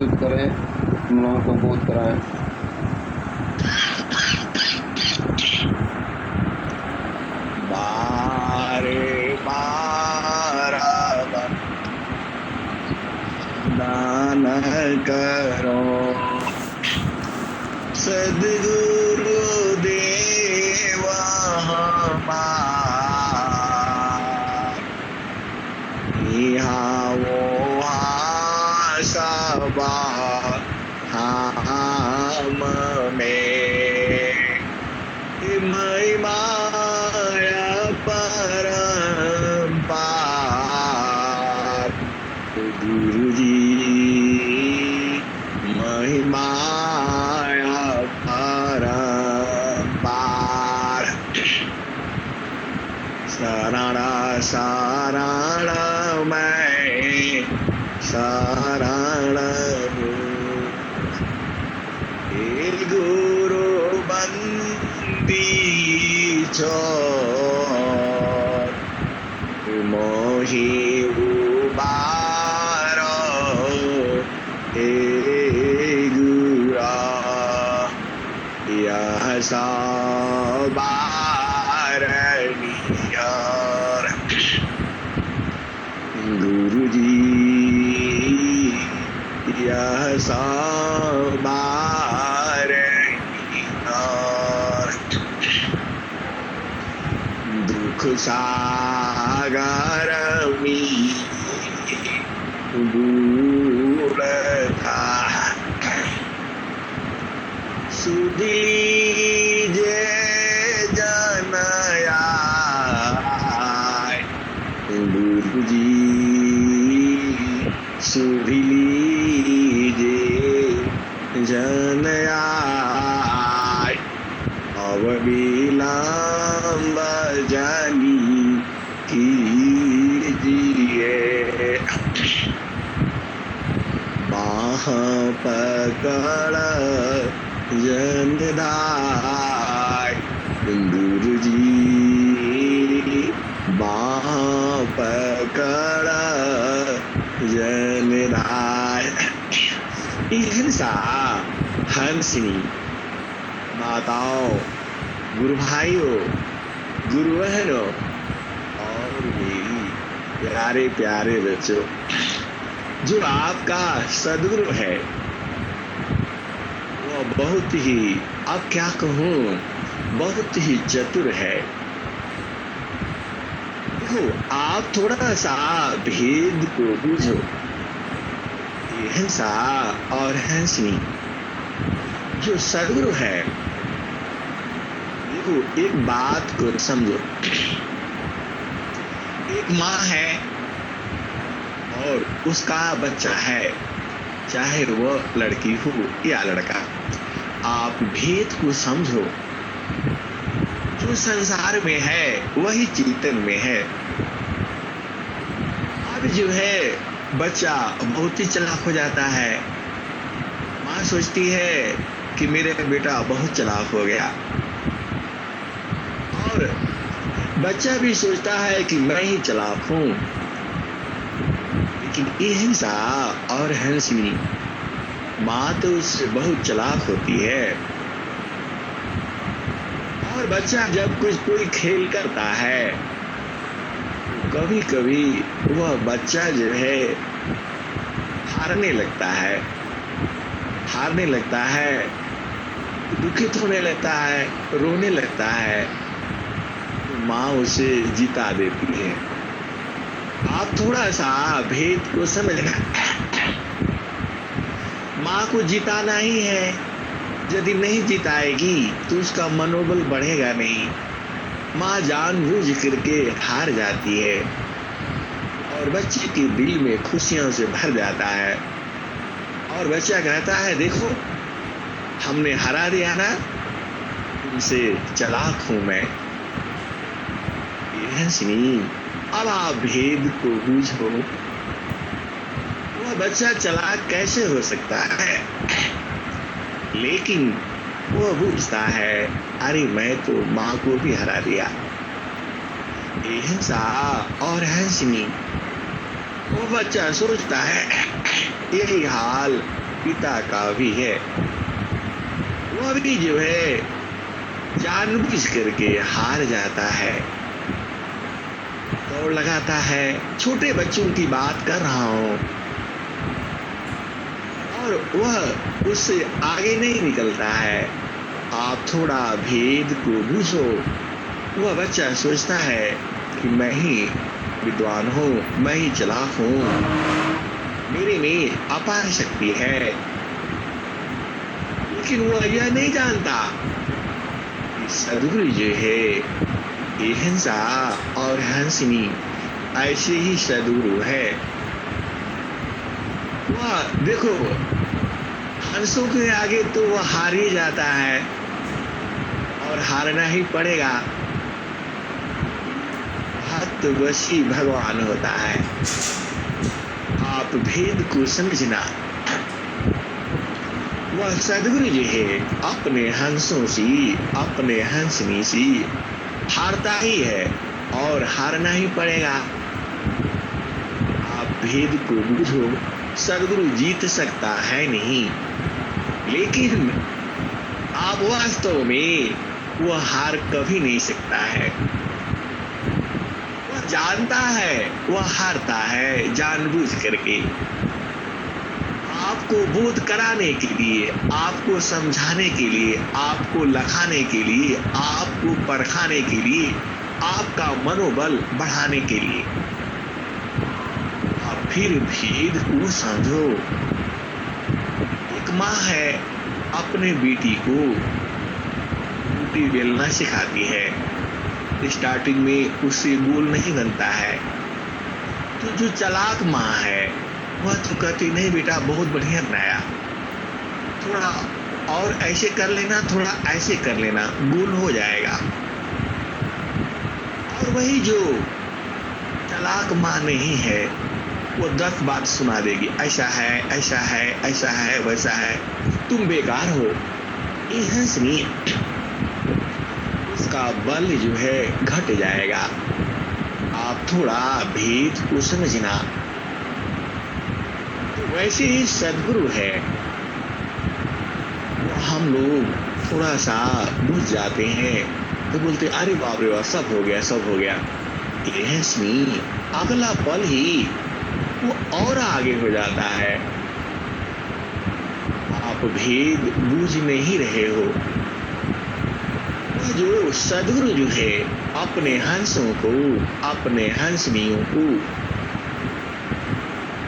करें, तुम लोगों को बोध कराएं। बारे बारा दान करो सद्गुरु देवा हमार यहाँ वो सबा हम में महिमाया परम्पार गुरु जी महिमाया परम्पार शरण शरण मैं शरण हूँ हे गुरु बंदी छोड़ मोहि उबारो हे गुरा यह सवारणीय गुरु जी यह सवारणीय दुख सागर में दूर था सुधीजे जनया गुरु जी सुधीजे जनया अब विलम्ब जानी कीजिए बाह पकड़ जनदाय गुरु जी बाह पकड़ जनदाय हिंसा हंसिनी माताओं गुरु भाइयों गुरु बहनों और मेरी प्यारे प्यारे बच्चों जो आपका सदगुरु है वो बहुत ही अब क्या कहूँ बहुत ही चतुर है। देखो आप थोड़ा सा भेद को बूझो हिंसा और हंसनी जो सदगुरु है देखो एक बात को समझो एक माँ है और उसका बच्चा है चाहे वो लड़की हो या लड़का आप भेद को समझो जो संसार में है वही चेतन में है। अब जो है बच्चा बहुत ही चालाक हो जाता है माँ सोचती है कि मेरे बेटा बहुत चालाक हो गया और बच्चा भी सोचता है कि मैं ही चालाक हूँ लेकिन ये हिंसा और हंसनी माँ तो उससे बहुत चालाक होती है और बच्चा जब कुछ कोई खेल करता है कभी कभी वह बच्चा जो है हारने लगता है दुखित होने लगता है रोने लगता है माँ उसे जिता देती है। आप थोड़ा सा भेद को समझना माँ को जिताना ही है यदि नहीं जिताएगी तो उसका मनोबल बढ़ेगा नहीं। माँ जानबूझ करके हार जाती है और बच्चे के दिल में खुशियों से भर जाता है और बच्चा कहता है देखो हमने हरा दिया ना तुमसे चालाक हूं मैं। हंसनी अब आप भेद को बूझो वह बच्चा चालाक कैसे हो सकता है लेकिन वो बूझता है अरे मैं तो माँ को भी हरा दिया। हिंसा और हंसनी वो बच्चा सोचता है यही हाल पिता का भी है। वह भी जो है जानबूझ करके हार जाता है, दौड़ लगाता है। छोटे बच्चों की बात कर रहा हूं, और वह उससे आगे नहीं निकलता है। आप थोड़ा भेद को बूझो। वह बच्चा सोचता है कि मैं ही विद्वान हूँ, मैं ही चालाक हूँ, मेरे में अपार शक्ति है। लेकिन वह यह नहीं जानता कि सद्गुरु जो है ये हिंसा और हंसनी ऐसे ही सद्गुरु है। वह देखो, हंसों के आगे तो वह हार ही जाता है और हारना ही पड़ेगा। हतवशी भगवान होता है। आप भेद को समझना। वह सद्गुरु जो है अपने हंसों से, अपने हंसनी से हारता ही है और हारना ही पड़ेगा। आप भेद को बूझो। सद्गुरु जीत सकता है नहीं, लेकिन आप वास्तव में वह हार कभी नहीं सकता है। वह जानता है वह हारता है जानबूझ करके। आपको बोध कराने के लिए, आपको समझाने के लिए, आपको लखाने के लिए, आपको परखाने के लिए, आपका मनोबल बढ़ाने के लिए। आप फिर भेद को समझो। एक माँ है, अपने बेटी को रोटी बेलना सिखाती है। स्टार्टिंग में उससे गोल नहीं बनता है, तो जो चालाक माँ है वह तो कहती नहीं बेटा बहुत बढ़िया बनाया, थोड़ा और ऐसे कर लेना, थोड़ा ऐसे कर लेना, गोल हो जाएगा। और वही जो चालाक माँ नहीं है वो 10 बात सुना देगी, ऐसा है, ऐसा है, ऐसा है, वैसा है, तुम बेकार हो। ये हंसनी, उसका बल जो है घट जाएगा। आप थोड़ा भेद को समझना। वैसे ही सद्गुरु है, हम लोग थोड़ा सा बुझ जाते हैं तो बोलते अरे बाप रे बाप, सब हो गया, सब हो गया। ये हंसनी अगला पल ही वो और आगे हो जाता है। आप भेद बूझ नहीं रहे हो। जो सद्गुरु जो है अपने हंसों को, अपने हंसनियों को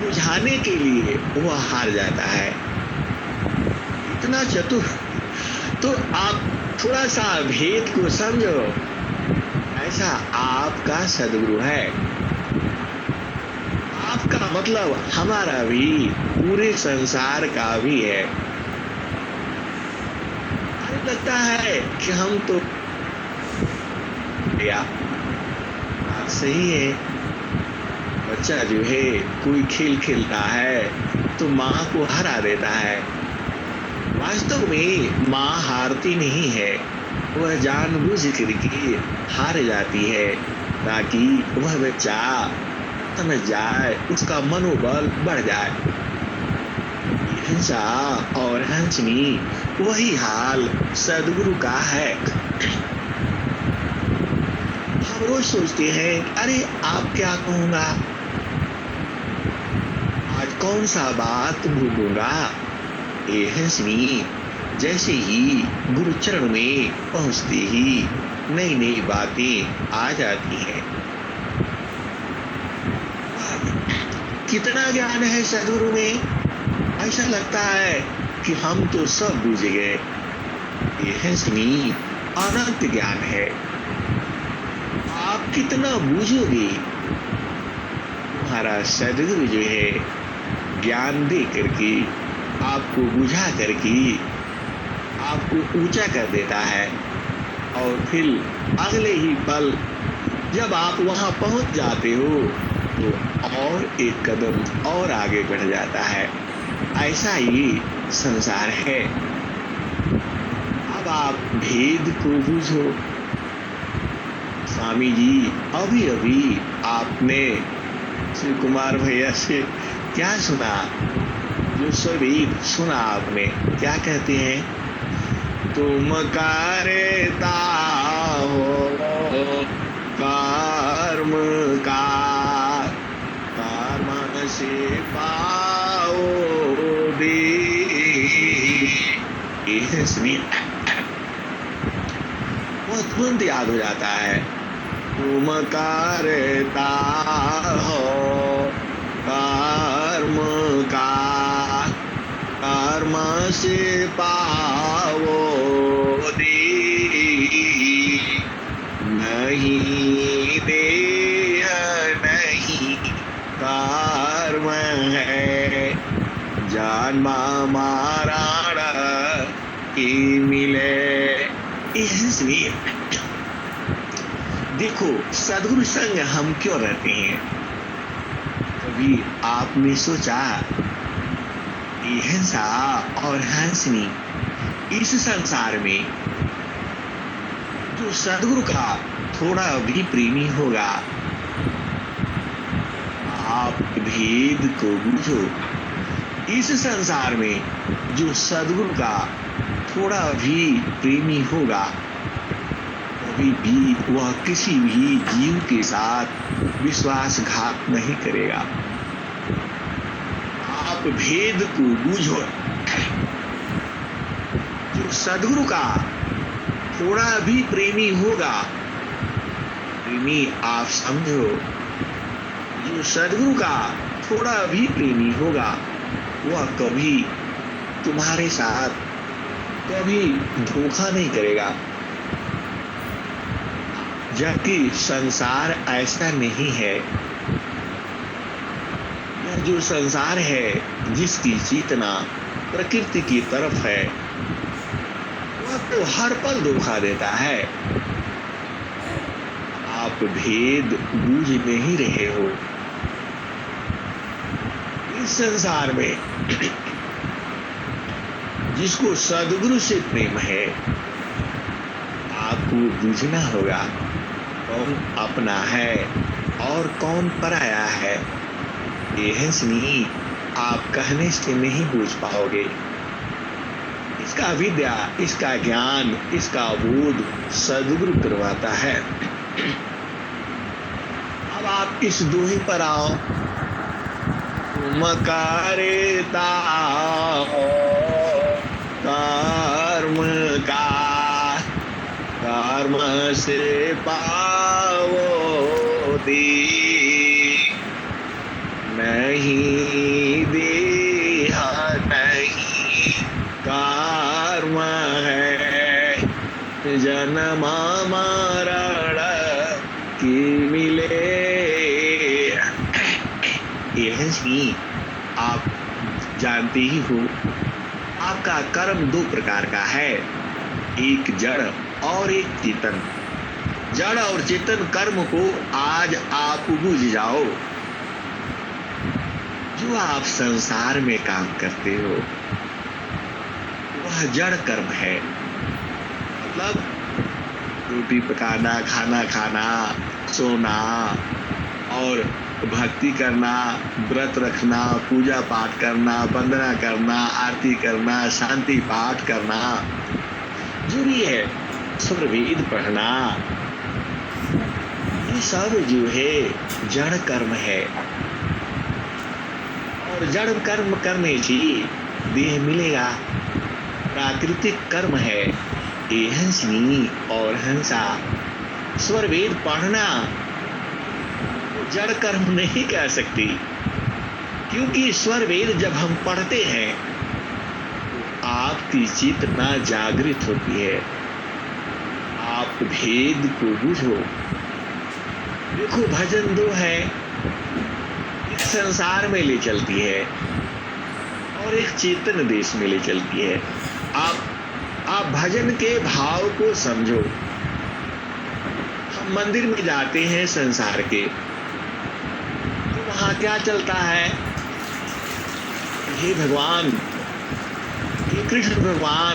बुझाने के लिए वह हार जाता है। इतना चतुर, तो आप थोड़ा सा भेद को समझो। ऐसा आपका सद्गुरु है। आपका मतलब हमारा भी, पूरे संसार का भी है। हमें लगता है कि हम तो या बात सही है। बच्चा जो है कोई खेल खेलता है तो माँ को हरा देता है। वास्तव में माँ हारती नहीं है, वह जानबूझ करके हार जाती है ताकि वह बच्चा समझ जाए, उसका मनोबल बढ़ जाए। हिंसा और हंसनी वही हाल सद्गुरु का है। हम रोज सोचते हैं अरे आप क्या कहूँगा, आज कौन सा बात भूलूंगा। ये हंसनी जैसे ही गुरु चरण में पहुंचते ही नई नई बातें आ जाती हैं। कितना ज्ञान है सद्गुरु में, ऐसा लगता है कि हम तो सब बूझ गए। ये हंसनी अनंत ज्ञान है। आप कितना बूझोगे, तुम्हारा सद्गुरु जो है ज्ञान दे करके, आपको बुझा करके आपको ऊंचा कर देता है। और फिर अगले ही पल जब आप वहां पहुंच जाते हो तो और एक कदम और आगे बढ़ जाता है। ऐसा ही संसार है। अब आप भेद को बूझो। स्वामी जी अभी अभी आपने श्री कुमार भैया से क्या सुना, जो स्वरवेद सुना आपने, क्या कहते हैं? तुम करता हो कर्म का, कर्म से पाओ दे। ये सुनिए, वो तुरंत याद हो जाता है। तुम करता हो कर्म का, कर्म से पाओ दे। नहीं देह नहीं कर्म है, जन्म मरण की मिले। इसलिए देखो, सद्गुरु संग हम क्यों रहते हैं? कभी आपने सोचा कि हिंसा और हंसनी इस संसार में जो सद्गुरु का थोड़ा भी प्रेमी होगा, आप भेद को बूझो। इस संसार में जो सद्गुरु का थोड़ा भी प्रेमी होगा, कभी भी वह किसी भी जीव के साथ विश्वासघात नहीं करेगा। आप भेद को बूझो। जो सद्गुरु का थोड़ा भी प्रेमी होगा, प्रेमी आप समझो, जो सद्गुरु का थोड़ा भी प्रेमी होगा, वह कभी तुम्हारे साथ कभी धोखा नहीं करेगा। जबकि संसार ऐसा नहीं है। यह जो संसार है, जिसकी चेतना प्रकृति की तरफ है, वह तो हर पल धोखा देता है। आप भेद बूझ नहीं रहे हो। इस संसार में जिसको सद्गुरु से प्रेम है, आपको बूझना होगा कौन अपना है और कौन पराया है। यह सुनी आप कहने से नहीं बूझ पाओगे। इसका विद्या, इसका ज्ञान, इसका बोध सद्गुरु करवाता है। अब आप इस दोहे पर आओ। तुम करता हो कर्म का, कर्म से पाओ दे। नहीं देह नहीं कर्म है, जन्म मरण की मिले। यह ही आप जानते ही हो, आपका कर्म दो प्रकार का है, एक जड़ और एक चेतन। जड़ और चेतन कर्म को आज आप बूझ जाओ। जो आप संसार में काम करते हो, वह जड़ कर्म है। मतलब रोटी पकाना, खाना खाना, सोना और भक्ति करना, व्रत रखना, पूजा पाठ करना, वंदना करना, आरती करना, शांति पाठ करना जो भी है, स्वरवेद पढ़ना, ये सब जो है जड़ कर्म है। और जड़ कर्म करने से देह मिलेगा। प्राकृतिक कर्म है ये हंसनी और हंसा। स्वरवेद पढ़ना जड़ कर्म नहीं कह सकती, क्योंकि स्वरवेद जब हम पढ़ते हैं तो आपकी चेतना जागृत होती है। आप भेद को बूझो। देखो, भजन दो है, एक संसार में ले चलती है और एक चेतन देश में ले चलती है। आप भजन के भाव को समझो। हम मंदिर में जाते हैं संसार के, तो वहां क्या चलता है? हे भगवान, हे कृष्ण भगवान,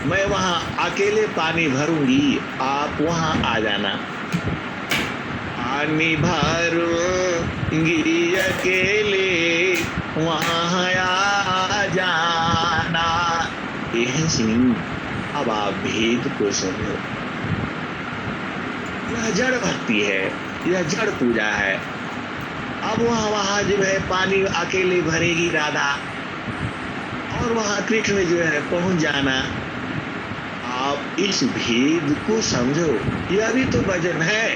मैं वहां अकेले पानी भरूंगी, आप वहां आ जाना। पानी भरूंगी अकेले, वहां आ जाना। ये है सिंह, अब आप भेद को समझो। यह जड़ भक्ति है, यह जड़ पूजा है। अब वहां जो है पानी अकेले भरेगी राधा, और वहां कृष्ण जो है पहुंच जाना। आप इस भेद को समझो, यह भी तो भजन है।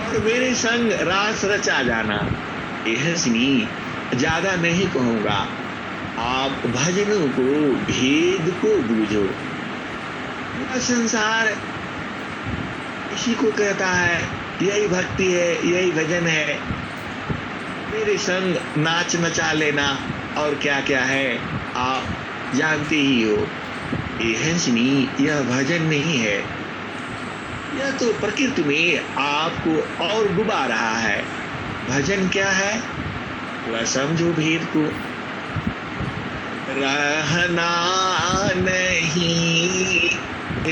और मेरे संग रास रचा जाना। यह सुनी, ज्यादा नहीं कहूंगा, आप भजनों को भेद को बूझो। यह संसार इसी को कहता है, यही भक्ति है, यही भजन है। मेरे संग नाच नचा लेना और क्या क्या है आप जानते ही हो। यह सुनी, यह भजन नहीं है, यह तो प्रकृति में आपको और डुबा रहा है। भजन क्या है वह समझो भेद को। रहना नहीं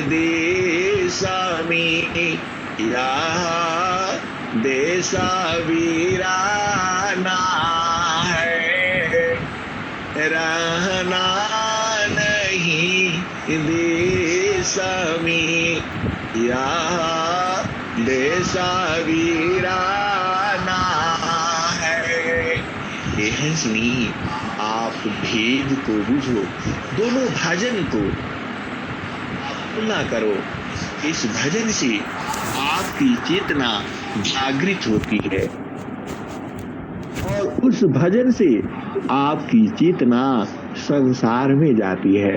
देश में या देश वीराना है। रहना नहीं देश में या देश वीराना है। यह सुनी, आप भेद को बुझो, दोनों भजन को आप तुलना करो। इस भजन से आपकी चेतना जागृत होती है और उस भजन से आपकी चेतना संसार में जाती है।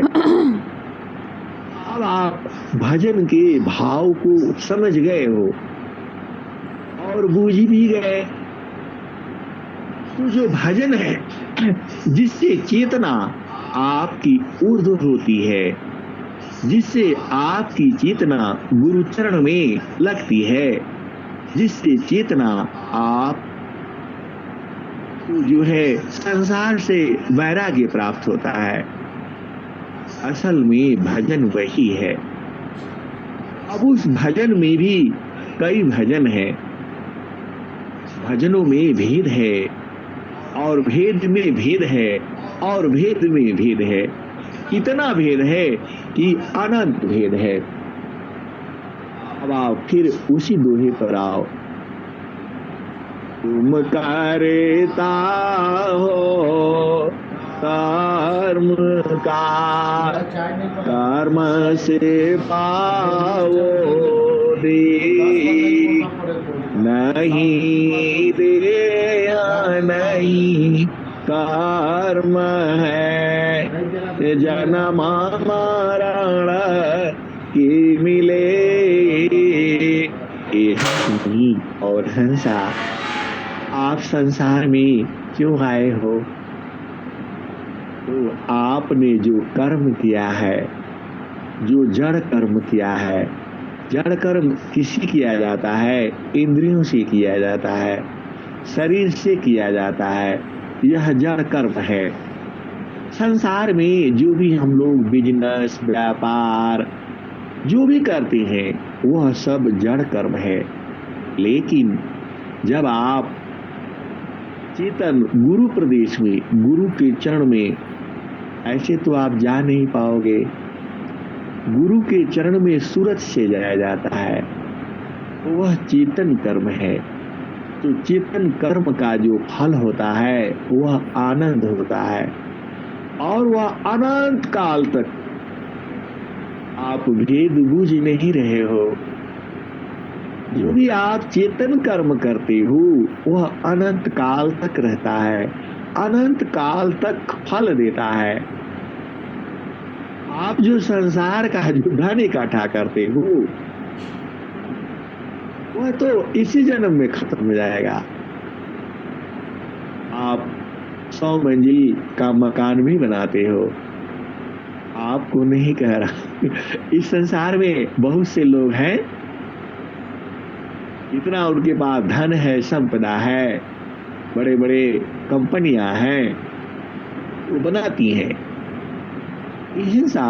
अब आप भजन के भाव को समझ गए हो और बूझ भी गए। तो जो भजन है जिससे चेतना आपकी ऊर्ध्व होती है, जिससे आपकी चेतना गुरु चरण में लगती है, जिससे चेतना आप जो है संसार से वैराग्य प्राप्त होता है। असल में भजन वही है। अब उस भजन में भी कई भजन है, भजनों में भेद है और भेद में भेद है और भेद में भेद है। इतना भेद है कि अनंत भेद है। अब आप फिर उसी दोहे पर आओ। तुम करता हो कर्म का, कर्म से पाओ दे, नहीं दे नहीं कर्म है, जन्म मरण की मिले। और हंसा, आप संसार में क्यों आए हो? तो आपने जो कर्म किया है, जो जड़ कर्म किया है, जड़ कर्म किसी किया जाता है? इंद्रियों से किया जाता है, शरीर से किया जाता है। यह जड़ कर्म है। संसार में जो भी हम लोग बिजनेस, व्यापार जो भी करते हैं वह सब जड़ कर्म है। लेकिन जब आप चेतन गुरु प्रदेश में, गुरु के चरण में, ऐसे तो आप जा नहीं पाओगे। गुरु के चरण में सूरत से जाया जाता है, तो वह चेतन कर्म है। तो चेतन कर्म का जो फल होता है वह आनंद होता है और वह अनंत काल तक आप भेद बूझ नहीं रहे हो। जो भी आप चेतन कर्म करते हो वह अनंत काल तक रहता है, अनंत काल तक फल देता है। आप जो संसार का जो धन इकट्ठा करते हो वह तो इसी जन्म में खत्म हो जाएगा। आप 100 मंजिल का मकान भी बनाते हो, आपको नहीं कह रहा। इस संसार में बहुत से लोग हैं, इतना उनके पास धन है, संपदा है, बड़े बड़े कंपनियां हैं, वो बनाती हैं हिंसा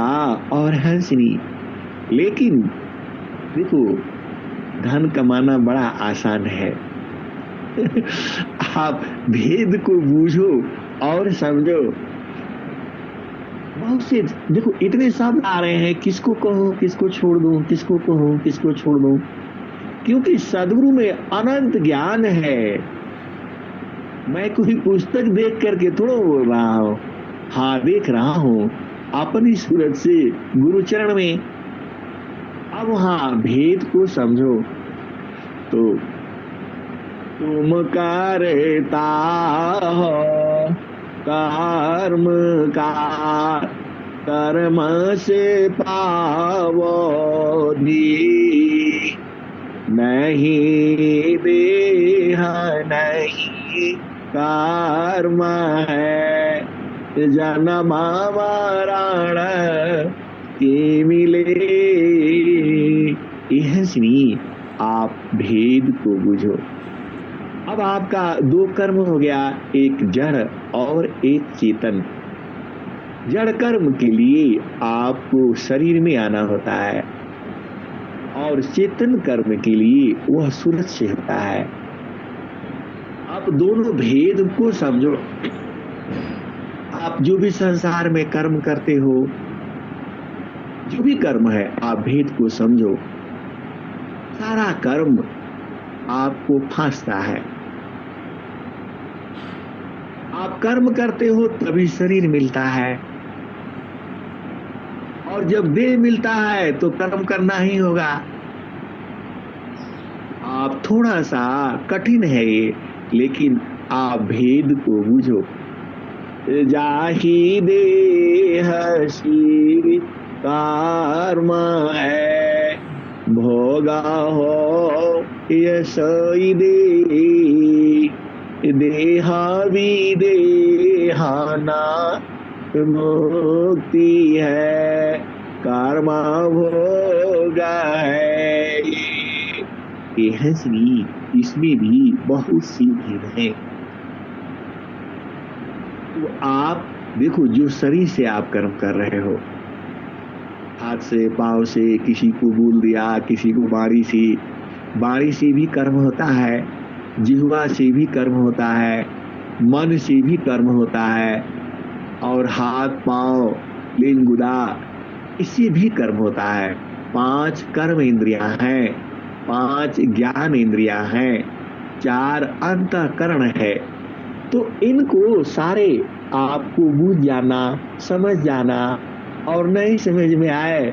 और हंसनी। लेकिन देखो, धन कमाना बड़ा आसान है। आप भेद को बूझो और समझो, बहुत से देखो इतने शब्द आ रहे हैं, किसको कहूं किसको छोड़ दूं, किसको कहूं किसको छोड़ दूं, क्योंकि सदगुरु में अनंत ज्ञान है। मैं कोई पुस्तक देख करके थोड़ा बोल रहा हूं, हाँ देख रहा हूं अपनी सूरत से गुरु चरण में। अब हाँ भेद को समझो, तो तुम करता हो कर्म का, कर्म से पावो दी, नहीं देह नहीं कर्म है, जन्म मरण के मिले। यह सुनिए, आप भेद को बुझो। अब आपका दो कर्म हो गया, एक जड़ और एक चेतन। जड़ कर्म के लिए आपको शरीर में आना होता है, और चेतन कर्म के लिए वह सूरज से होता है। आप दोनों भेद को समझो। आप जो भी संसार में कर्म करते हो, जो भी कर्म है, आप भेद को समझो। सारा कर्म आपको फांसता है। आप कर्म करते हो तभी शरीर मिलता है, और जब देह मिलता है तो कर्म करना ही होगा। आप थोड़ा सा कठिन है ये, लेकिन आप भेद को बुझो। जाहि देह सी कर्म है, भोगा हो यशोई दे, देहा विदेहाना मुक्ति है, कर्मा भोगा है। ये श्री, इसमें भी बहुत सी भेद है। तो आप देखो, जो शरीर से आप कर्म कर रहे हो, हाथ से पांव से, किसी को बोल दिया, किसी को बाणी से भी कर्म होता है, जिह्वा से भी कर्म होता है, मन से भी कर्म होता है, और हाथ पांव लिंगुदा इससे भी कर्म होता है। 5 कर्म इंद्रियां हैं, 5 ज्ञान इंद्रियां हैं, 4 अंतःकरण है। तो इनको सारे आपको बूझ जाना, समझ जाना, और नहीं समझ में आए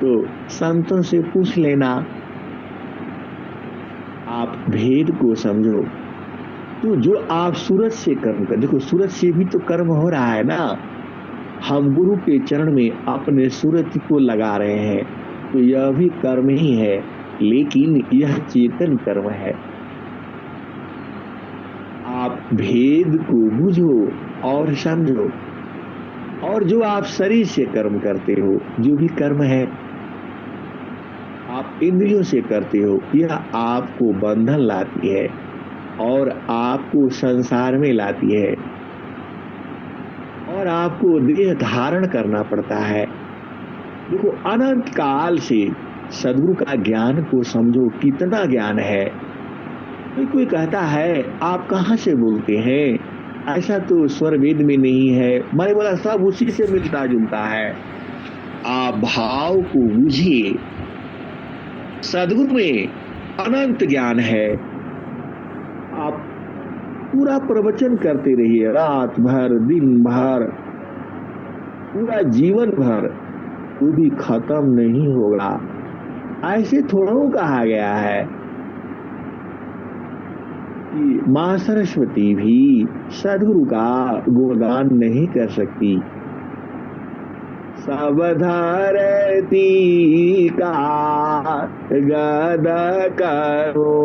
तो संतों से पूछ लेना। आप भेद को समझो। तो जो आप सूरज से कर्म कर, देखो सूरज से भी तो कर्म हो रहा है ना। हम गुरु के चरण में अपने सूरज को लगा रहे हैं, तो यह भी कर्म ही है, लेकिन यह चेतन कर्म है। आप भेद को बुझो और समझो। और जो आप शरीर से कर्म करते हो, जो भी कर्म है आप इंद्रियों से करते हो, यह आपको बंधन लाती है और आपको संसार में लाती है, और आपको देह धारण करना पड़ता है। देखो, अनंत काल से सदगुरु का ज्ञान को समझो, कितना ज्ञान है। कोई कहता है आप कहाँ से बोलते हैं, ऐसा तो स्वर वेद में नहीं है। मैंने बोला सब उसी से मिलता जुलता है। आप भाव को बुझिए। सदगुरु में अनंत ज्ञान है। आप पूरा प्रवचन करते रहिए, रात भर, दिन भर, पूरा जीवन भर, वो भी खत्म नहीं होगा। ऐसे थोड़ा कहा गया है कि मां सरस्वती भी सदगुरु का गुणगान नहीं कर सकती। सब धरती का गद करो,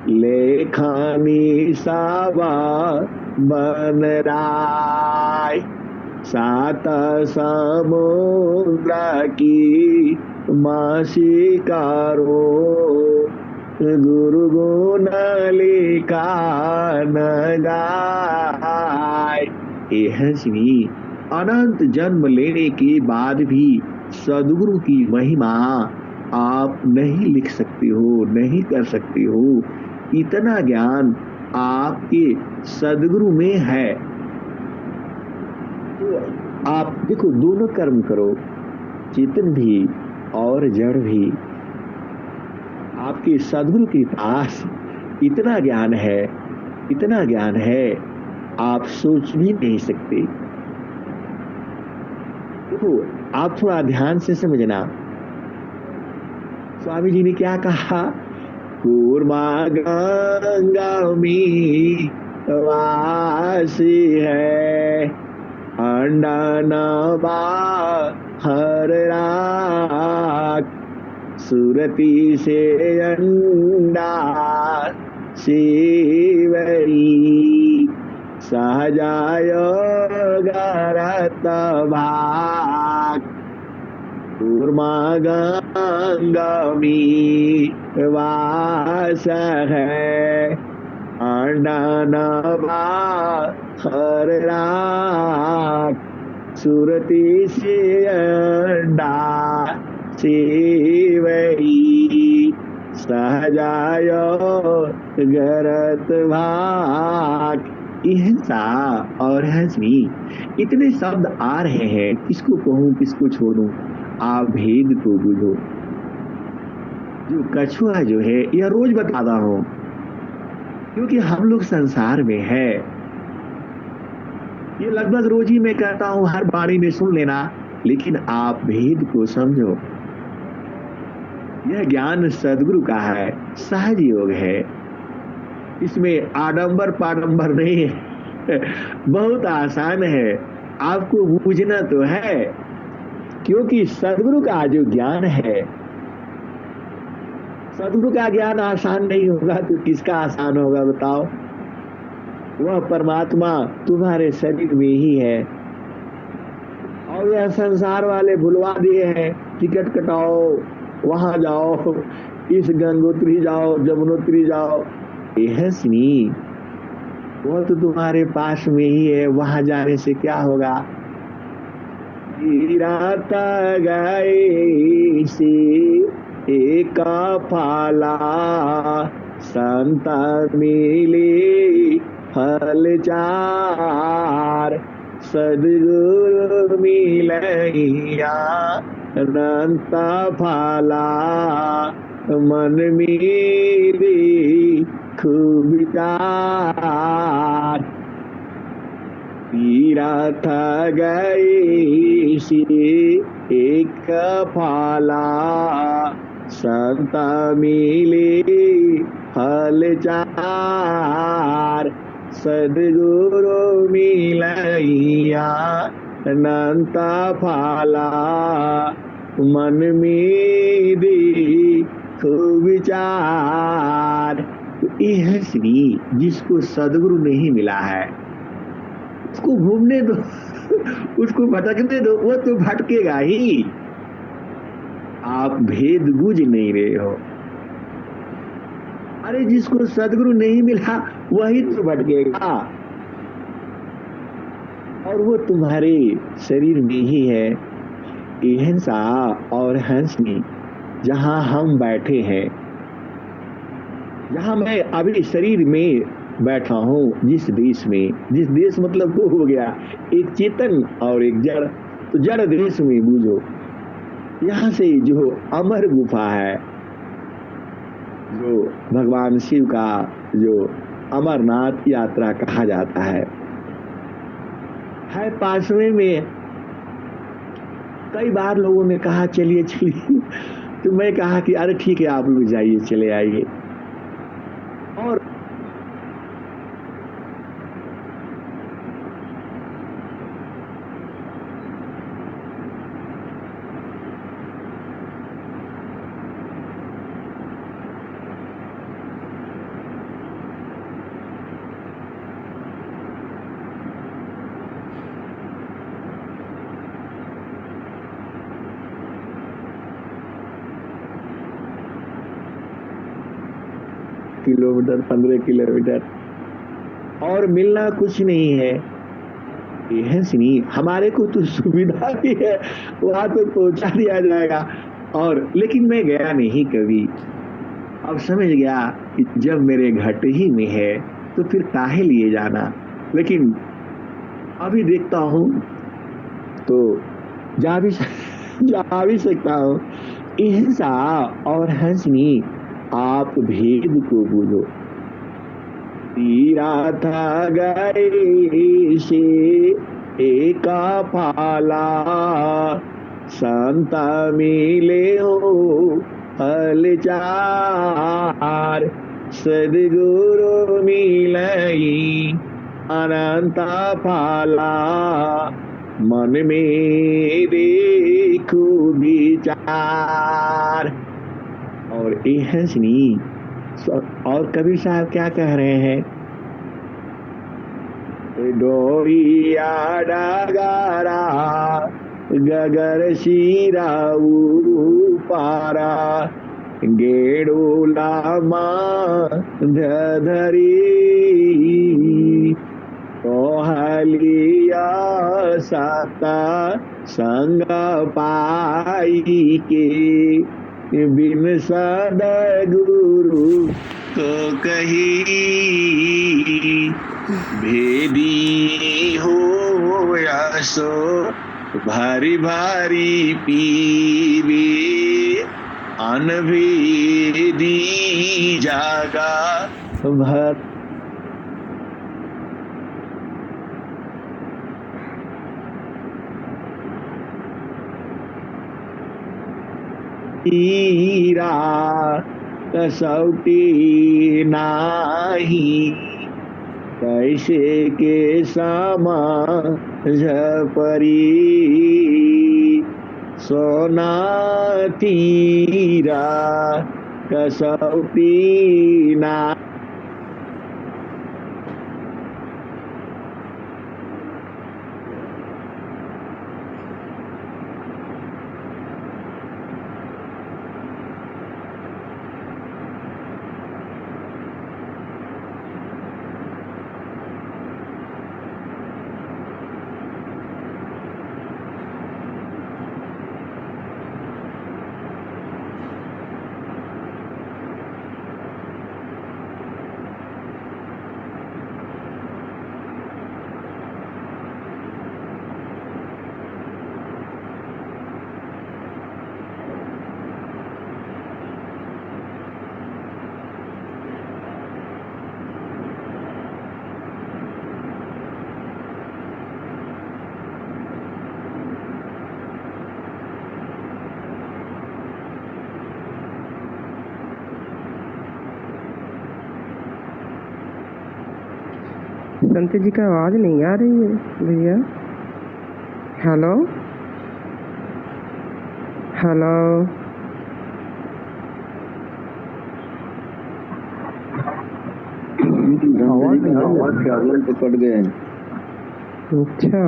लेखानी सावा बन राय, 7 समुद्र की मासी कारो, गुरु गुण लिखा न गाय। अनंत जन्म लेने के बाद भी सदगुरु की महिमा आप नहीं लिख सकते हो, नहीं कर सकते हो। इतना ज्ञान आपके सदगुरु में है। तो आप देखो, दोनों कर्म करो, चेतन भी और जड़ भी। आपके सद्गुरु के पास इतना ज्ञान है, इतना ज्ञान है, आप सोच भी नहीं सकते। देखो, आप थोड़ा ध्यान से समझना, स्वामी जी ने क्या कहा, कूर्मा गंगा में वासी है, अंडा नबा हर राख, सुरती से अंडा शिवरी, सहजाय गरत भाग, कूर्मा गंगा में वास है, अंडा नबा हर राख, सुरती से अंडा शिवरी, सहजाय गरत भाग। हिंसा और हंसनी, इतने शब्द आ रहे हैं, किसको कहूं किसको छोड़ूं, आप भेद को बुझो। जो कछुआ जो है, यह रोज बताता हूं, क्योंकि हम लोग संसार में है। ये लगभग रोज ही मैं कहता हूं, हर बाणी में सुन लेना, लेकिन आप भेद को समझो। यह ज्ञान सदगुरु का है, सहज योग है, इसमें आडंबर पाडंबर नहीं है, बहुत आसान है, आपको बूझना तो है। क्योंकि सदगुरु का जो ज्ञान है, सदगुरु का ज्ञान आसान नहीं होगा तो किसका आसान होगा बताओ। वह परमात्मा तुम्हारे शरीर में ही है, और यह संसार वाले भुलवा दिए हैं, टिकट कटाओ, वहां जाओ, इस गंगोत्री जाओ, जमुनोत्री जाओ। यह सुनी, वो तो तुम्हारे पास में ही है, वहां जाने से क्या होगा। रात गए से एक फाला, संत मिले फल चार, सदगुरु मिलैया अनंत फाला, मन मेरे खूब विचार। तीरथ गए से एक फाला, संत मिले फल चार, सदगुरु मिलैया अनंत फाला, मन मेरे खूब विचार। यह श्री जिसको सदगुरु नहीं मिला है, उसको घूमने दो, उसको भटकने दो, वो तो भटकेगा ही। आप भेद बूझ नहीं रहे हो। अरे जिसको सदगुरु नहीं मिला वही तो भटकेगा, और वो तुम्हारे शरीर में ही है। हिंसा और हंसनी, जहां हम बैठे हैं, जहां मैं अभी शरीर में बैठा हूं, जिस देश में, जिस देश मतलब वो हो गया एक चेतन और एक जड़, तो जड़ देश में बूझो। यहां से जो अमर गुफा है, जो भगवान शिव का जो अमरनाथ यात्रा कहा जाता है पासवे में। कई बार लोगों ने कहा चलिए चलिए, तो मैं कहा कि अरे ठीक है, आप लोग जाइए, चले आइए। और किलोमीटर, 15 किलोमीटर, और मिलना कुछ नहीं है। यह सुनी, हमारे को तो सुविधा भी है, वहां तो पहुंचा दिया जाएगा। और लेकिन मैं गया नहीं कभी। अब समझ गया कि जब मेरे घट ही में है तो फिर काहे लिए जाना। लेकिन अभी देखता हूं तो जा भी जा भी सकता हूँ। हिंसा और हंसनी, आप भेद को बोलो। तीरा था गए से एका पाला, संता मिले हो हलचार। सदगुरु मिलई अनंत पाला, मन में देखो विचार। और ये हंसनी। और कबीर साहब क्या कह रहे हैं? डोरिया डगारा गगर शिराऊ पारा, गेड़ो लामा धरी कोहलिया साता संग पाई के, बिन सदगुरु को कही भेदी हो सो भारी भारी पीवे, अनभेदी जागा भर। तीरा कसौटी नाही, कैसे के समझ परी। सोना तीरा कसौटी ना। संत जी का आवाज नहीं आ रही है भैया। Hello hello. आवाज तो कट गए। अच्छा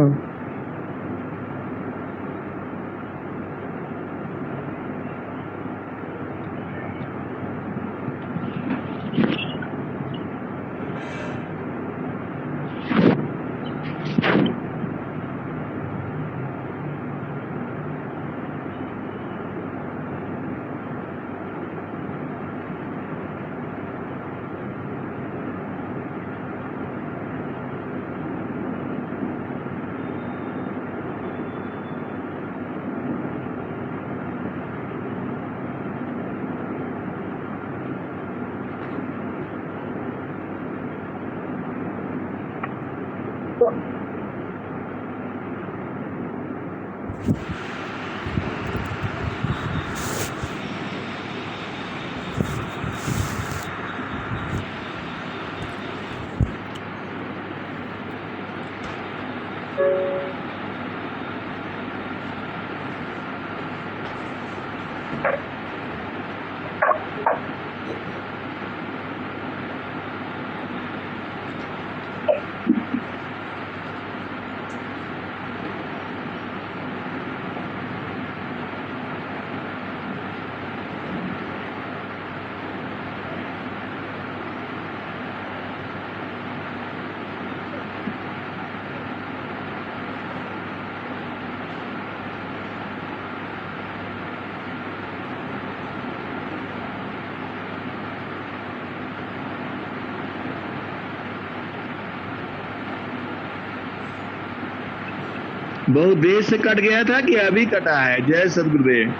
बहुत देर से कट गया था कि अभी कटा है? जय सदगुरुदेव।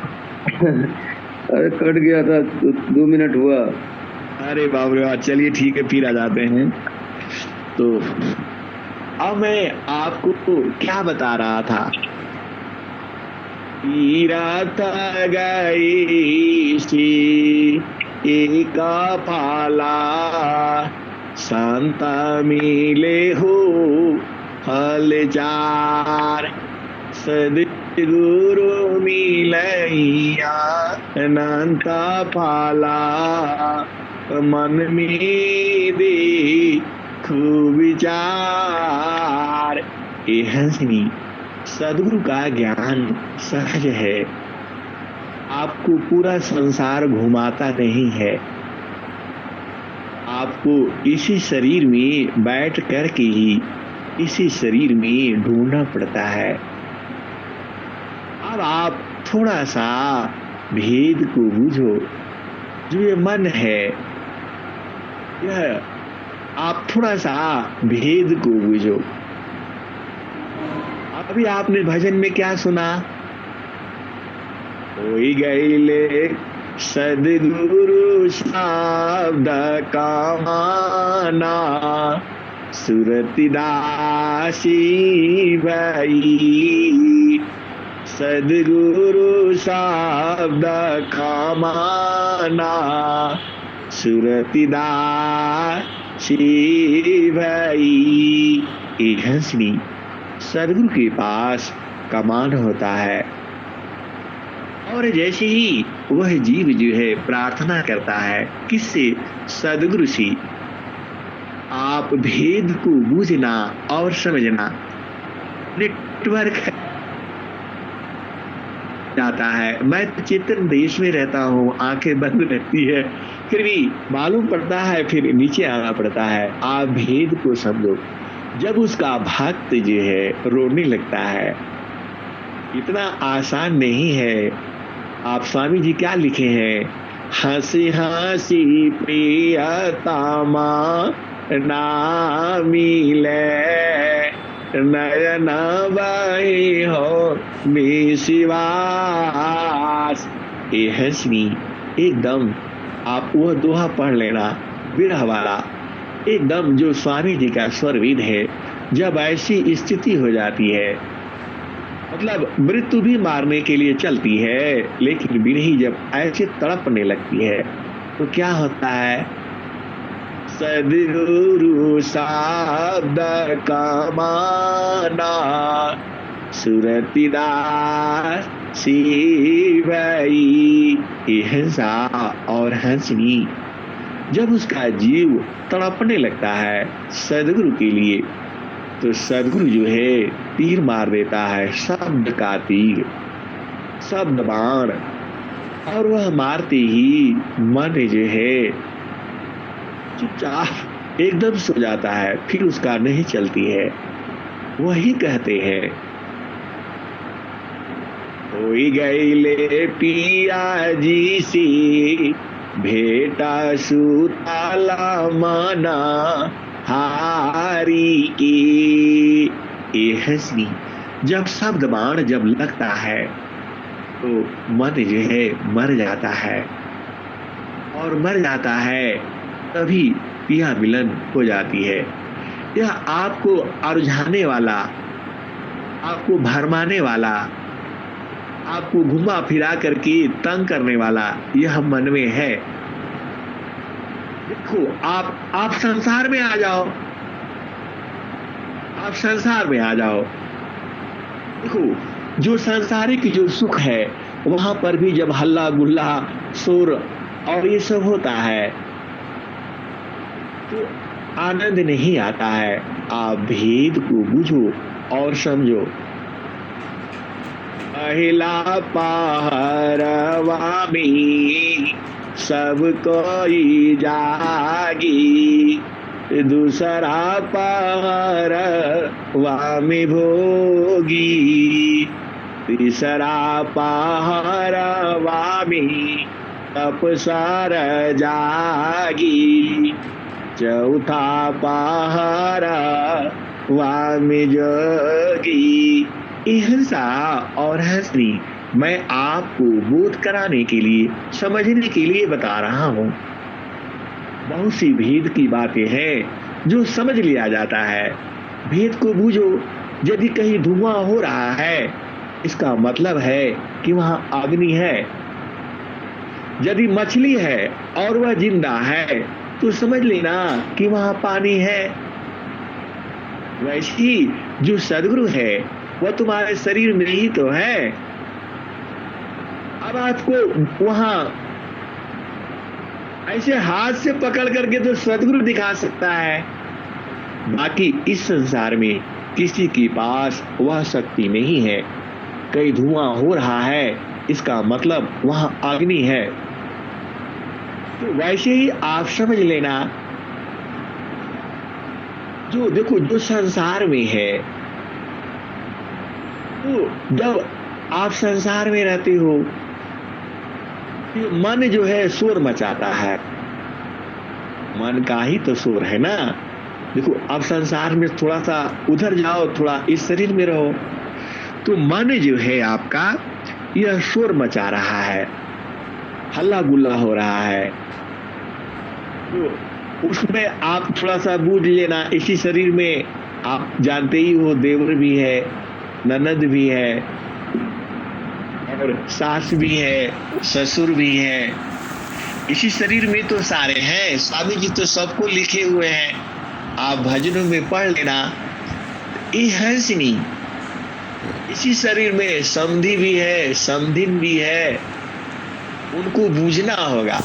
अरे कट गया था, 2 मिनट हुआ। अरे बाप रे, चलिए ठीक है, फिर आ जाते हैं। तो अब मैं आपको क्या बता रहा था? तीरथ गई सी एका पाला, संत मिले हो हलचार, सदगुरु मिलैया अनंत पाला, मन में देखो विचार। ये हंसनी सदगुरु का ज्ञान सहज है, आपको पूरा संसार घुमाता नहीं है, आपको इसी शरीर में बैठ कर के ही इसी शरीर में ढूंढना पड़ता है। अब आप थोड़ा सा भेद को बूझो, जो ये मन है, यह आप थोड़ा सा भेद को बूझो। अभी आपने भजन में क्या सुना? होई गईले सदगुरु शब्द का माना, सुरति दासी भई, सदगुरु शब्द का माना, सुरति दासी भई। एक हंसनी सदगुरु के पास कमान होता है, और जैसे ही वह जीव जो है प्रार्थना करता है, किससे? सदगुरु से। आप भेद को बूझना और समझना, नेटवर्क जाता है। मैं तो चेतन देश में रहता हूँ, आंखें बंद रहती है, फिर भी मालूम पड़ता है, फिर नीचे आना पड़ता है। आप भेद को समझो। जब उसका भक्त जो है रोने लगता है, इतना आसान नहीं है। आप स्वामी जी क्या लिखे हैं? हंसी हंसी प्रियतमा ना मिले, नयन बही हो विश्वास। ये हंसनी एकदम आप वह दोहा पढ़ लेना, विरह वाला, एकदम जो स्वामी जी का स्वरविद है। जब ऐसी स्थिति हो जाती है, मतलब मृत्यु भी मारने के लिए चलती है, लेकिन विरही जब ऐसे तड़पने लगती है तो क्या होता है? सदगुरु शब्द का माना, सुरति दासी भई। ये हंसा और हंसनी जब उसका जीव तड़पने लगता है सदगुरु के लिए, तो सदगुरु जो है तीर मार देता है, शब्द का तीर, शब्द बाण, और वह मारते ही मन जो है चुपचाप एकदम सो जाता है, फिर उसका नहीं चलती है। वही कहते हैं, होई गईले पिया जी सी भेटा सुताला माना हारी की। ये हंसनी जब शब्द बाण जब लगता है तो मन जो है मर जाता है, और मर जाता है तभी पिया मिलन हो जाती है। यह आपको अरझाने वाला, आपको भरमाने वाला, आपको घुमा फिरा करके तंग करने वाला यह मन में है। देखो, आप संसार में आ जाओ, आप संसार में आ जाओ। देखो, जो सांसारिक जो सुख है वहां पर भी जब हल्ला गुल्ला शोर और ये सब होता है तो आनंद नहीं आता है। आप भेद को बुझो और समझो। पहला पहरवा में सब कोई जागी, दूसरा पहरवा में भोगी, तीसरा पहरवा में तपसर जागी, चौथा पहरवा में जोगी, हिंसा और हंसनी मैं आपको बोध कराने के लिए, समझने के लिए बता रहा हूं। बहुत सी भेद की बातें हैं जो समझ लिया जाता है। भेद को बूझो। यदि कहीं धुआं हो रहा है, इसका मतलब है कि वहां अग्नि है। यदि मछली है और वह जिंदा है, तो समझ लेना कि वहां पानी है। वैसे ही जो सदगुरु है, वह तुम्हारे शरीर में ही तो है। अब आपको वहां ऐसे हाथ से पकड़ करके तो सदगुरु दिखा सकता है, बाकी इस संसार में किसी के पास वह शक्ति नहीं है। कहीं धुआं हो रहा है, इसका मतलब वहां अग्नि है। तो वैसे ही आप समझ लेना, जो देखो जो संसार में है, तो जब आप संसार में रहते हो, तो मन जो है शोर मचाता है। मन का ही तो शोर है ना। देखो अब संसार में थोड़ा सा उधर जाओ, थोड़ा इस शरीर में रहो, तो मन जो है आपका यह शोर मचा रहा है, हल्ला गुल्ला हो रहा है। तो उसमें आप थोड़ा सा बूझ लेना। इसी शरीर में आप जानते ही हो, देवर भी है, ननद भी है, और सास भी है, ससुर भी है। इसी शरीर में तो सारे हैं। स्वामी जी तो सबको लिखे हुए हैं, आप भजनों में पढ़ लेना। ये हंसनी, इसी शरीर में समधी भी है, समधिन भी है, उनको बूझना होगा।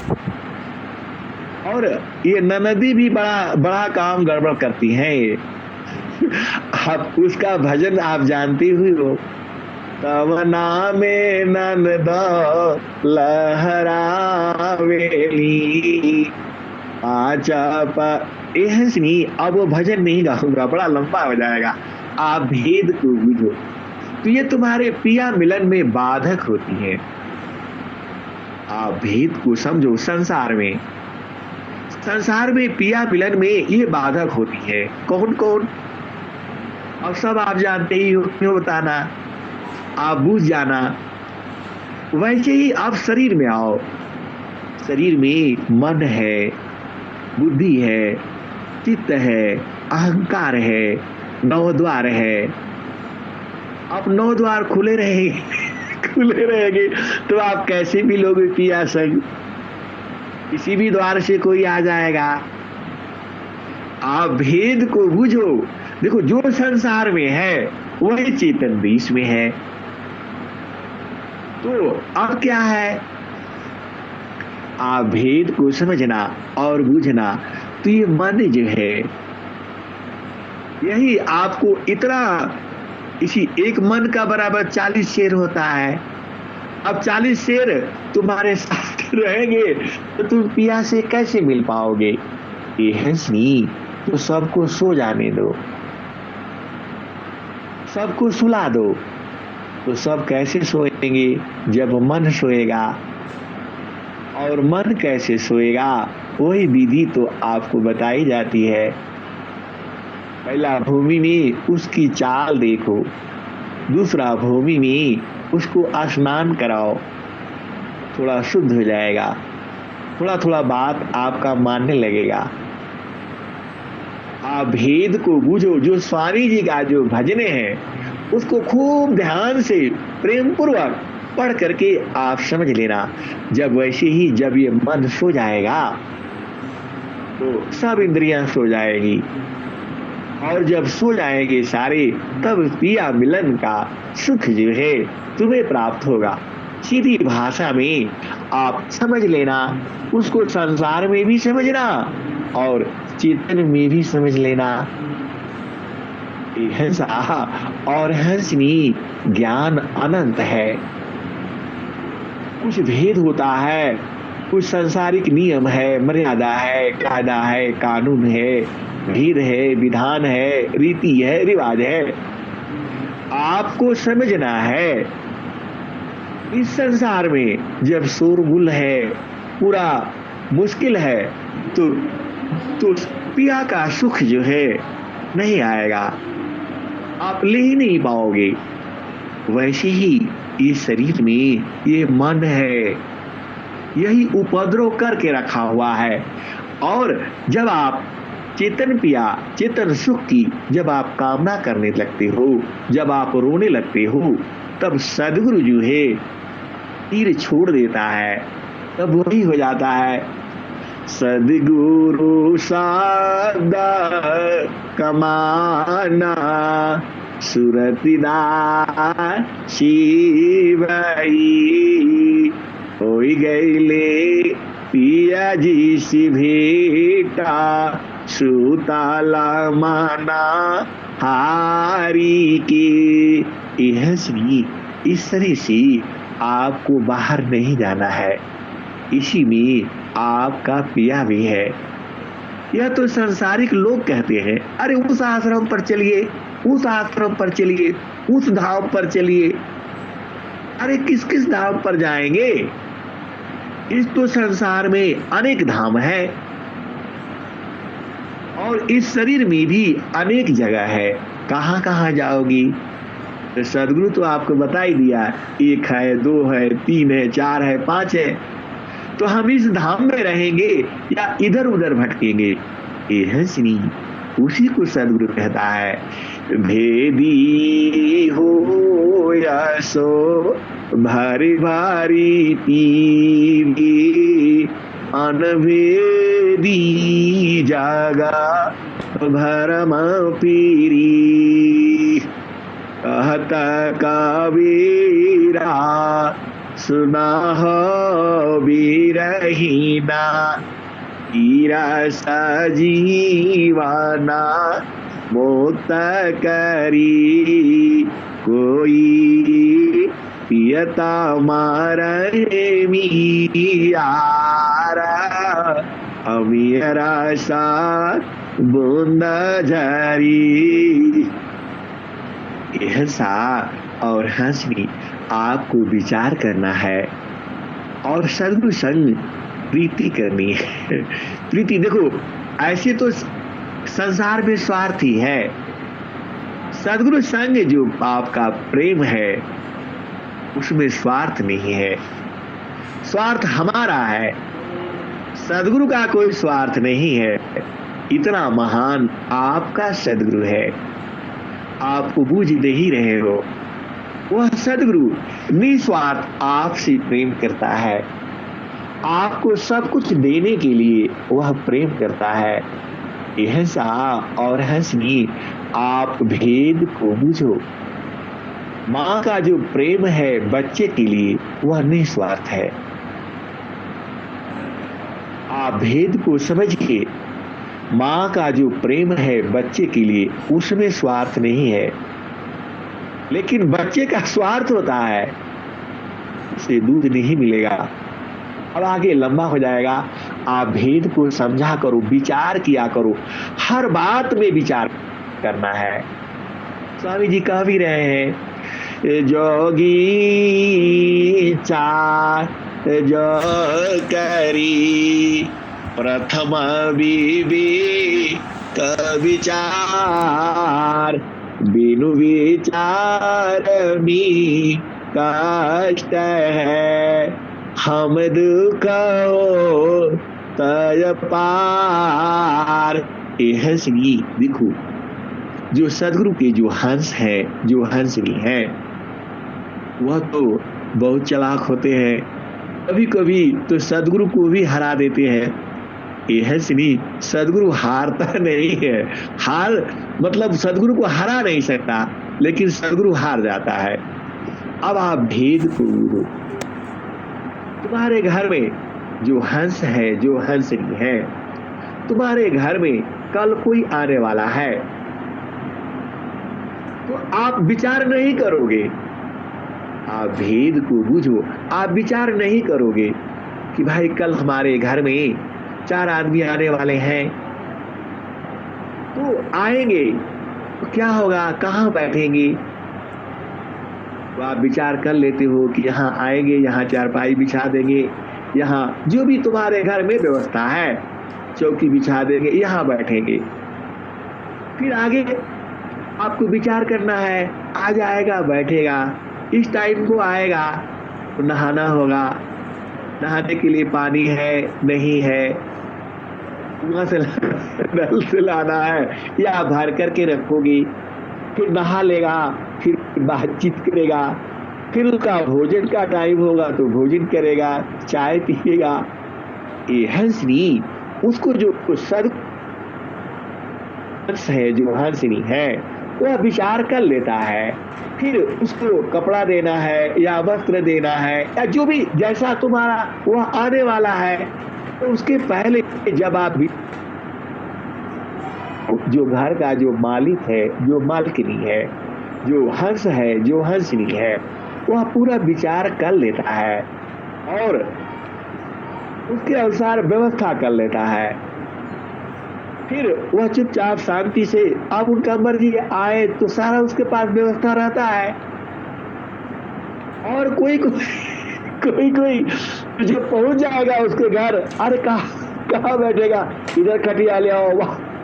और ये ननदी भी बड़ा बड़ा काम गड़बड़ करती हैं ये। आप उसका भजन आप जानती हुई हो, तब नामे ननद लहरावेली ये हंसनी। अब वो भजन नहीं गाऊंगा, बड़ा लंबा हो जाएगा। आप भेद को बुझो, तो ये तुम्हारे पिया मिलन में बाधक होती है। आप भेद को समझो। संसार में पिया मिलन में ये बाधक होती है। कौन कौन? अब सब आप जानते ही हो, क्यों बताना, आप बूझ जाना। वैसे ही आप शरीर में आओ। शरीर में मन है, बुद्धि है, चित्त है, अहंकार है, 9 द्वार है। अब 9 द्वार खुले रहेंगे तो आप कैसे भी लोग पिया संग, किसी भी द्वार से कोई आ जाएगा। आप भेद को बूझो। देखो जो संसार में है वही चेतन देश में है। तो अब क्या है, आप भेद को समझना और बूझना। तो ये मन जो है, यही आपको इतना, इसी एक मन का बराबर 40 शेर होता है। अब 40 शेर तुम्हारे साथ रहेंगे तो तुम पिया से कैसे मिल पाओगे? ये हंसनी, तो सबको सो जाने दो, सबको सुला दो। तो सब कैसे सोएंगे? जब मन सोएगा। और मन कैसे सोएगा, वही विधि तो आपको बताई जाती है। पहला भूमि में उसकी चाल देखो, दूसरा भूमि में उसको स्नान कराओ, थोड़ा शुद्ध हो जाएगा। थोड़ा थोड़ा बात आपका मानने लगेगा। आप भेद को बूझो। जो स्वामी जी का जो भजने हैं, उसको खूब ध्यान से प्रेम पूर्वक पढ़ करके आप समझ लेना। जब वैसे ही जब ये मन सो जाएगा, तो सब इंद्रियां सो जाएगी, और जब सो जाएंगे सारे, तब पिया मिलन का सुख जो है तुम्हें प्राप्त होगा। सीधी भाषा में आप समझ लेना, उसको संसार में भी समझना और चेतन में भी समझ लेना। हंसा और हंसनी ज्ञान अनंत है। कुछ भेद होता है, कुछ सांसारिक नियम है, मर्यादा है, कायदा है, कानून है, भेद है, विधान है, रीति है, रिवाज है। आपको समझना है, इस संसार में जब शोरगुल है, पूरा मुश्किल है, तो पिया का सुख जो है नहीं आएगा, आप ले ही नहीं पाओगे। वैसे ही इस शरीर में ये मन है, यही उपद्रव करके रखा हुआ है। और जब आप चेतन पिया, चेतन सुख की जब आप कामना करने लगते हो, जब आप रोने लगते हो, तब सदगुरु जो है तीर छोड़ देता है। तब वही हो जाता है, सदगुरु सादा कमाना सुरतिदा शिवई होई गईले पिया जी सी भेटा सुताला माना हारी के। यह श्री इस तरह से आपको बाहर नहीं जाना है, इसी में आपका पिया भी है। यह तो सांसारिक लोग कहते हैं, अरे उस आश्रम पर चलिए, उस आश्रम पर चलिए, उस धाम पर चलिए। अरे किस किस धाम पर जाएंगे? इस तो संसार में अनेक धाम है और इस शरीर में भी अनेक जगह है। कहां कहां जाओगी? तो सदगुरु तो आपको बता ही दिया, 1 है, 2 है, 3 है, 4 है, 5 है। तो हम इस धाम में रहेंगे या इधर उधर भटकेंगे? यह सुनी, उसी को सदगुरु कहता है, भेदी हो या सो भारी भारी पीवी अनभेदी जागा भरम पीरी। कहता कबीरा सुना हो बीरहीना ईरा सजीवाना मोत करी कोई पियता मारे मियारा अमीरा सा बूंदा जारी। यह सा और हंसनी आपको विचार करना है और सदगुरु संग प्रीति करनी है। प्रीति देखो, ऐसे तो संसार में स्वार्थी है, सदगुरु संग जो आपका प्रेम है उसमें स्वार्थ नहीं है। स्वार्थ हमारा है, सदगुरु का कोई स्वार्थ नहीं है। इतना महान आपका सदगुरु है, आपको बूझ नहीं रहे हो। वह सदगुरु निस्वार्थ आपसे प्रेम करता है, आपको सब कुछ देने के लिए वह प्रेम करता है। यह सा और हंसनी आप भेद को बुझो। माँ का जो प्रेम है बच्चे के लिए वह निस्वार्थ है। आप भेद को समझिए, माँ का जो प्रेम है बच्चे के लिए उसमें स्वार्थ नहीं है, लेकिन बच्चे का स्वार्थ होता है, उसे दूध नहीं मिलेगा। अब आगे लंबा हो जाएगा। आप भेद को समझा करो, विचार किया करो, हर बात में विचार करना है। स्वामी जी कह भी रहे हैं, जोगी चार जो करी प्रथम बीबी का विचार बिनु विचार मी कष्ट है हम दुख तय पार। यह श्री देखो, जो सदगुरु के जो हंस है, जो हंसनी है, वह तो बहुत चालाक होते हैं, कभी कभी तो सदगुरु को भी हरा देते हैं। यह श्री सदगुरु हारता नहीं है, हार मतलब सदगुरु को हरा नहीं सकता, लेकिन सदगुरु हार जाता है। अब आप भेद को, तुम्हारे घर में जो हंस है, जो हंसनी है, तुम्हारे घर में कल कोई आने वाला है, तो आप विचार नहीं करोगे, आप भेद को बूझो। आप विचार नहीं करोगे कि भाई कल हमारे घर में 4 आदमी आने वाले हैं, तो आएंगे तो क्या होगा, कहाँ बैठेंगे। तो आप विचार कर लेते हो कि यहाँ आएंगे, यहाँ चारपाई बिछा देंगे, यहाँ जो भी तुम्हारे घर में व्यवस्था है, चौकी बिछा देंगे, यहाँ बैठेंगे। फिर आगे आपको विचार करना है, आ जाएगा, बैठेगा, इस टाइम को आएगा तो नहाना होगा, नहाने के लिए पानी है नहीं है, वहां से नल से लाना है या भर करके रखोगी, फिर नहा लेगा, फिर बातचीत करेगा, फिर उसका भोजन का टाइम होगा तो भोजन करेगा, चाय पिएगा। ये हंसनी उसको जो सद है, जो हंसनी है वह विचार कर लेता है, फिर उसको कपड़ा देना है या वस्त्र देना है या जो भी जैसा तुम्हारा वह आने वाला है, तो उसके पहले जब आप जो घर का जो मालिक है, जो मालकिनी है, जो हंस है, जो हंसनी है, वह पूरा विचार कर लेता है और उसके अनुसार व्यवस्था कर लेता है। फिर वह चुपचाप शांति से, अब उनका मर्जी आए तो सारा उसके पास व्यवस्था रहता है। और कोई जो पहुंच जाएगा उसके घर, अरे कहाँ बैठेगा, इधर खटिया ले आओ,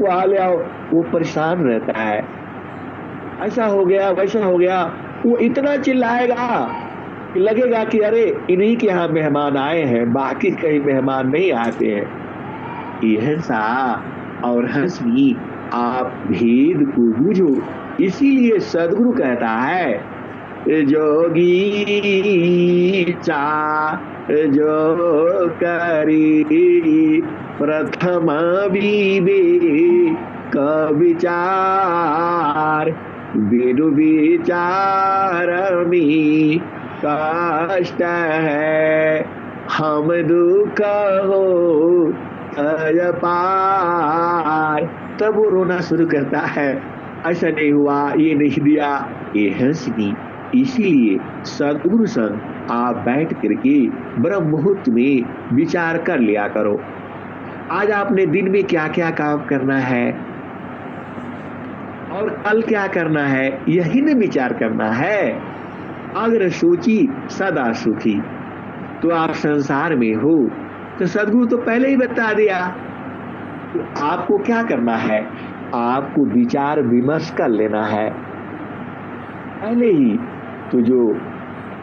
वहां ले आओ, वो परेशान रहता है। ऐसा हो गया, वैसा हो गया, वो इतना चिल्लाएगा कि लगेगा कि अरे इन्हीं के यहाँ मेहमान आए हैं, बाकी कहीं मेहमान नहीं आते हैं। ये हंसा और हंसनी आप भेद को बूझो, इसीलिए सदगुरु कहता है जोगी चा जो करी प्रथम विवेक विचार, बिनु विचार में कष्ट है, हम दुख हो पार। तब वो रोना शुरू करता है, ऐसा नहीं हुआ, ये नहीं दिया, ये हंसनी। इसीलिए सदगुरु संग आप बैठ करके ब्रह्म मुहूर्त में विचार कर लिया करो। आज आपने दिन में क्या क्या काम करना है और कल क्या करना है, यही न विचार करना है। अगर सोची सदा सुखी, तो आप संसार में हो, तो सदगुरु तो पहले ही बता दिया। तो आपको क्या करना है, आपको विचार विमर्श कर लेना है पहले ही। तो जो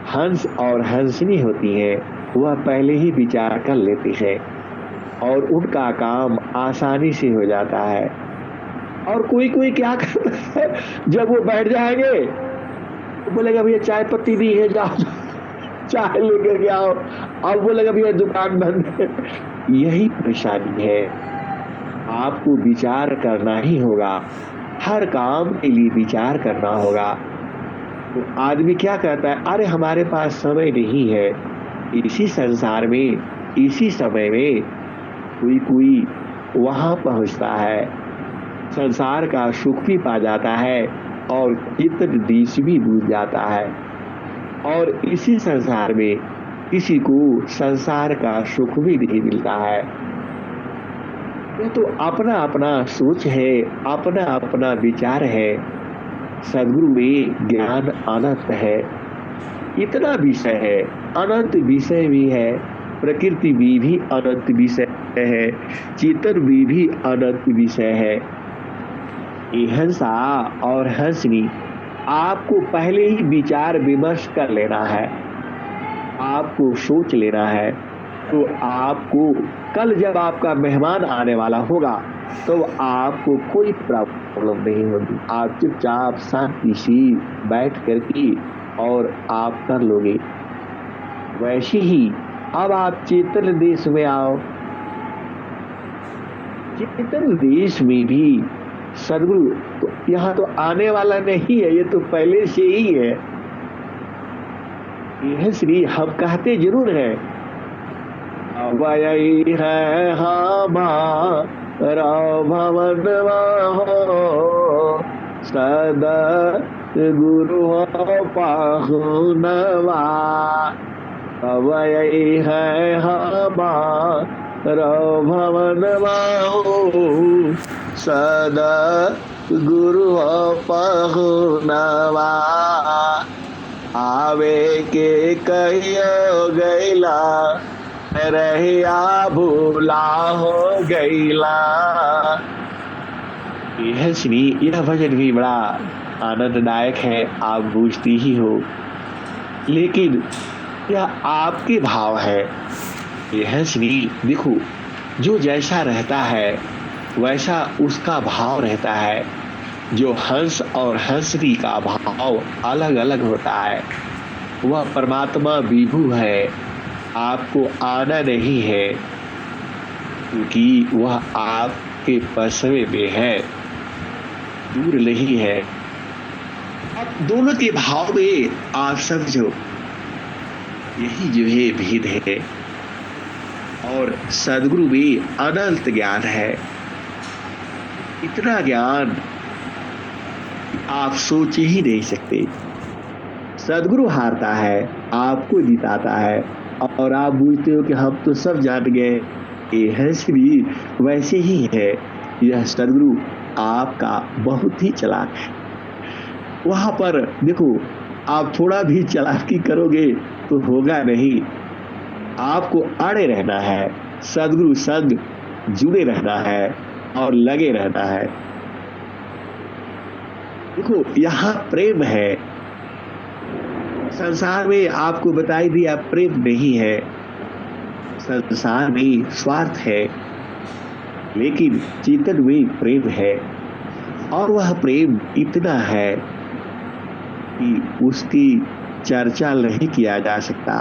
हंस और हंसनी होती है वह पहले ही विचार कर लेती है और उनका काम आसानी से हो जाता है। और कोई क्या करता है, जब वो बैठ जाएंगे तो बोलेगा भैया चाय पत्ती नहीं है, जाओ चाय लेकर के आओ। अब बोलेगा भैया दुकान बंद है। यही परेशानी है। आपको विचार करना ही होगा, हर काम के लिए विचार करना होगा। तो आदमी क्या कहता है, अरे हमारे पास समय नहीं है। इसी संसार में, इसी समय में कोई वहां पहुंचता है, संसार का सुख भी पा जाता है और चित्त देश भी भूल जाता है। और इसी संसार में किसी को संसार का सुख भी नहीं मिलता है। ये तो अपना अपना सोच है, अपना अपना विचार है। सदगुरु में ज्ञान अनंत है, इतना विषय है, अनंत विषय भी है, प्रकृति भी अनंत विषय है, चेतन भी अनंत विषय है। ये हंसा और हंसनी आपको पहले ही विचार विमर्श कर लेना है, आपको सोच लेना है। तो आपको कल जब आपका मेहमान आने वाला होगा तो आपको कोई प्रॉब्लम नहीं होगी। आप चुपचाप शांति से बैठ करके और आप कर लोगे। वैसे ही अब आप चेतन देश में आओ। चेतन देश में भी सदगुरु तो यहाँ तो आने वाला नहीं है, ये तो पहले से ही है। यह श्री हम कहते जरूर है, वही है हमारा भवन हो, सदा गुरु पाहुनवा। वही है हमारा भवन हो, सदा गुरु पाहुनवा। आवे के कहियो गैला, रहिया भूला हो गैला। यह श्री यह भजन भी बड़ा आनंददायक है, आप बूझती ही हो। लेकिन यह आपके भाव है। ये हंसनी देखो, जो जैसा रहता है वैसा उसका भाव रहता है। जो हंस और हंसनी का भाव अलग अलग होता है, वह परमात्मा विभु है, आपको आना नहीं है, क्योंकि वह आपके पसवे में है, दूर नहीं है। अब दोनों के भाव में आप समझो, यही जो है भेद है। और सदगुरु में अनंत ज्ञान है, इतना ज्ञान आप सोच ही नहीं सकते। सदगुरु हारता है, आपको जिताता है, और आप पूछते हो कि हम तो सब जान गए। ये हंसनी वैसे ही है। यह सदगुरु आपका बहुत ही चालाक है। वहां पर देखो, आप थोड़ा भी चालाकी करोगे तो होगा नहीं। आपको अड़े रहना है, सदगुरु संग जुड़े रहना है और लगे रहना है। देखो, यहाँ प्रेम है। संसार में आपको बताई दिया प्रेम नहीं है, संसार में स्वार्थ है, लेकिन चेतन में प्रेम है। और वह प्रेम इतना है कि उसकी चर्चा नहीं किया जा सकता।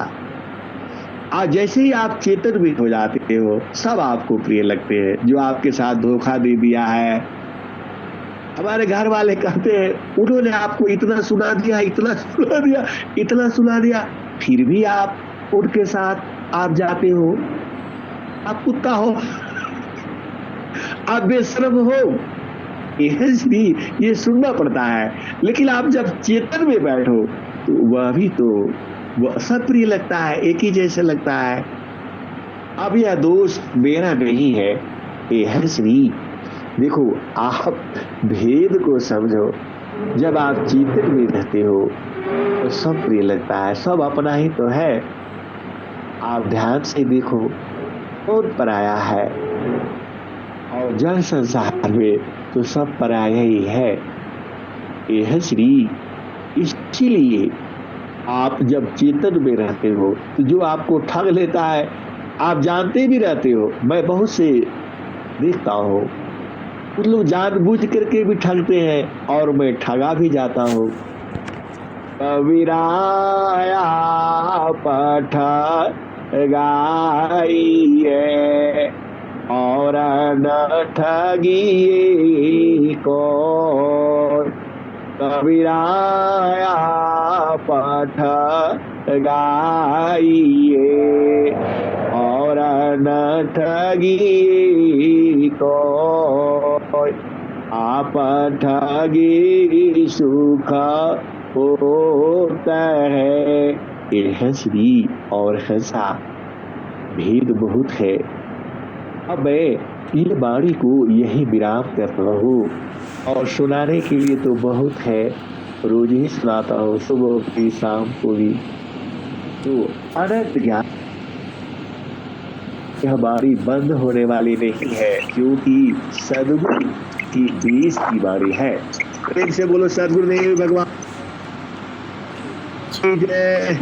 आज जैसे ही आप चेतन में हो जाते हो, सब आपको प्रिय लगते हैं। जो आपके साथ धोखा दे दिया है, हमारे घर वाले कहते हैं उन्होंने आपको इतना सुना दिया, इतना सुना दिया, इतना सुना दिया, फिर भी आप उनके साथ आप जाते हो। आप कुत्ता हो, आप बेशर्म हो, ये सुनना पड़ता है। लेकिन आप जब चेतन में बैठो तो वह भी तो वह सब प्रिय लगता है, एक ही जैसे लगता है। अब यह दोष मेरा नहीं है, ये हंसनी। देखो, आप भेद को समझो। जब आप चेतन में रहते हो तो सब प्रिय लगता है, सब अपना ही तो है। आप ध्यान से देखो, कौन पराया है, और जन संसार में तो सब पराया ही है। ये हंसनी। इसीलिए आप जब चेतन में रहते हो तो जो आपको ठग लेता है, आप जानते भी रहते हो। मैं बहुत से देखता हूँ, कुछ लोग जानबूझ करके भी ठगते हैं, और मैं ठगा भी जाता हूँ। कबीराया पठ गाई है और न ठगी को। कबीराया पठ गाइए और न ठगी को। आप ठगी सुख होता है। ये हंसनी और हंसा भेद बहुत है। अब मैं ये वाणी को यही विराम करता हूँ, और सुनाने के लिए तो बहुत है, रोज ही सुनाता हूँ, सुबह भी शाम को भी। तो अनंत ज्ञान यह वाणी बंद होने वाली नहीं है, क्योंकि सदगुरु की देश की वाणी है। प्रेम से बोलो सदगुरु देव भगवान जय।